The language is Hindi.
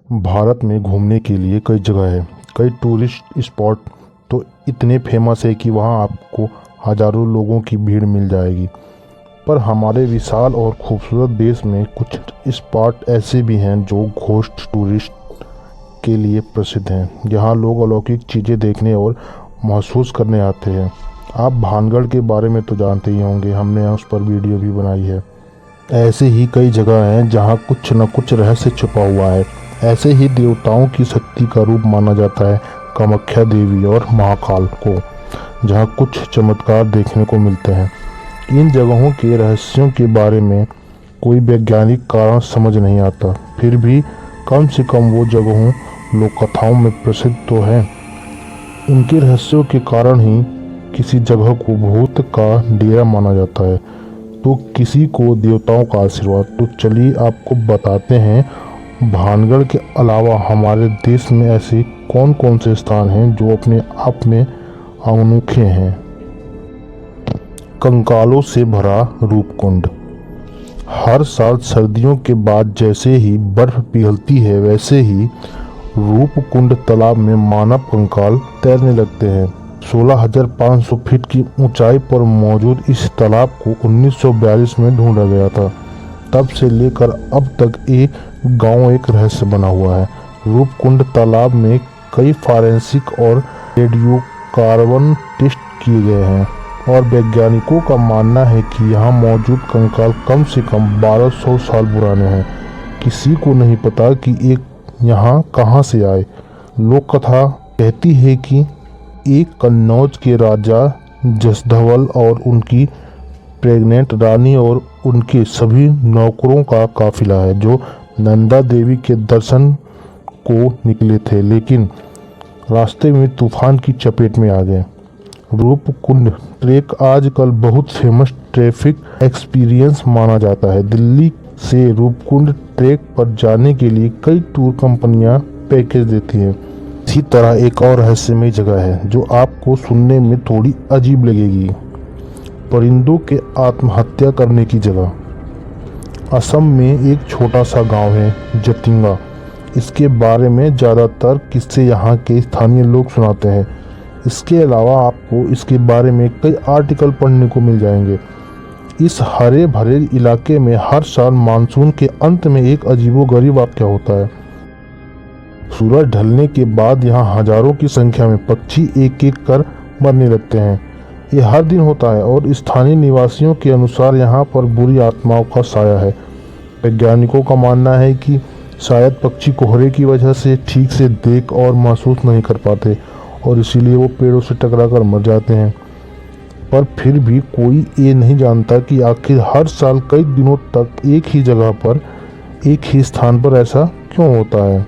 भारत में घूमने के लिए कई जगह है। कई टूरिस्ट स्पॉट तो इतने फेमस है कि वहाँ आपको हज़ारों लोगों की भीड़ मिल जाएगी। पर हमारे विशाल और खूबसूरत देश में कुछ स्पॉट ऐसे भी हैं जो घोस्ट टूरिस्ट के लिए प्रसिद्ध हैं। यहाँ लोग अलौकिक चीज़ें देखने और महसूस करने आते हैं। आप भानगढ़ के बारे में तो जानते ही होंगे, हमने उस पर वीडियो भी बनाई है। ऐसे ही कई जगह हैं जहाँ कुछ न कुछ रहस्य छुपा हुआ है। ऐसे ही देवताओं की शक्ति का रूप माना जाता है कामाख्या देवी और महाकाल को, जहाँ कुछ चमत्कार देखने को मिलते हैं। इन जगहों के रहस्यों के बारे में कोई वैज्ञानिक कारण समझ नहीं आता, फिर भी कम से कम वो जगहों लोक कथाओं में प्रसिद्ध तो हैं। उनके रहस्यों के कारण ही किसी जगह को भूत का डेरा माना जाता है तो किसी को देवताओं का आशीर्वाद। तो चलिए आपको बताते हैं भानगढ़ के अलावा हमारे देश में ऐसे कौन कौन से स्थान हैं जो अपने आप में अनोखे हैं। कंकालों से भरा रूपकुंड। हर साल सर्दियों के बाद जैसे ही बर्फ पिघलती है वैसे ही रूपकुंड तालाब में मानव कंकाल तैरने लगते हैं। 16,500 फीट की ऊंचाई पर मौजूद इस तालाब को 1942 में ढूंढा गया था। तब से लेकर अब तक एक गांव एक रहस्य बना हुआ है। रूपकुंड तालाब में कई फॉरेंसिक और रेडियोकार्बन टेस्ट किए गए हैं और वैज्ञानिकों का मानना है कि यहाँ मौजूद कंकाल कम से कम 1200 साल पुराने हैं। किसी को नहीं पता कि एक यहाँ कहाँ से आए। लोक कथा कहती है कि एक कन्नौज के राजा जसधवल और उनकी प्रेग्नेंट रानी और उनके सभी नौकरों का काफिला है जो नंदा देवी के दर्शन को निकले थे, लेकिन रास्ते में तूफान की चपेट में आ गए। रूपकुंड ट्रेक आजकल बहुत फेमस ट्रैफिक एक्सपीरियंस माना जाता है। दिल्ली से रूपकुंड ट्रेक पर जाने के लिए कई टूर कंपनियां पैकेज देती हैं। इसी तरह एक और रहस्यमय जगह है जो आपको सुनने में थोड़ी अजीब लगेगी। परिंदों के आत्महत्या करने की जगह। असम में एक छोटा सा गांव है जतिंगा। इसके बारे में ज़्यादातर किस्से यहाँ के स्थानीय लोग सुनाते हैं। इसके अलावा आपको इसके बारे में कई आर्टिकल पढ़ने को मिल जाएंगे। इस हरे भरे इलाके में हर साल मानसून के अंत में एक अजीबोगरीब वाक़या होता है। सूरज ढलने के बाद यहाँ हजारों की संख्या में पक्षी एक एक कर मरने लगते हैं। ये हर दिन होता है और स्थानीय निवासियों के अनुसार यहाँ पर बुरी आत्माओं का साया है। वैज्ञानिकों का मानना है कि शायद पक्षी कोहरे की वजह से ठीक से देख और महसूस नहीं कर पाते और इसीलिए वो पेड़ों से टकरा कर मर जाते हैं। पर फिर भी कोई ये नहीं जानता कि आखिर हर साल कई दिनों तक एक ही जगह पर एक ही स्थान पर ऐसा क्यों होता है।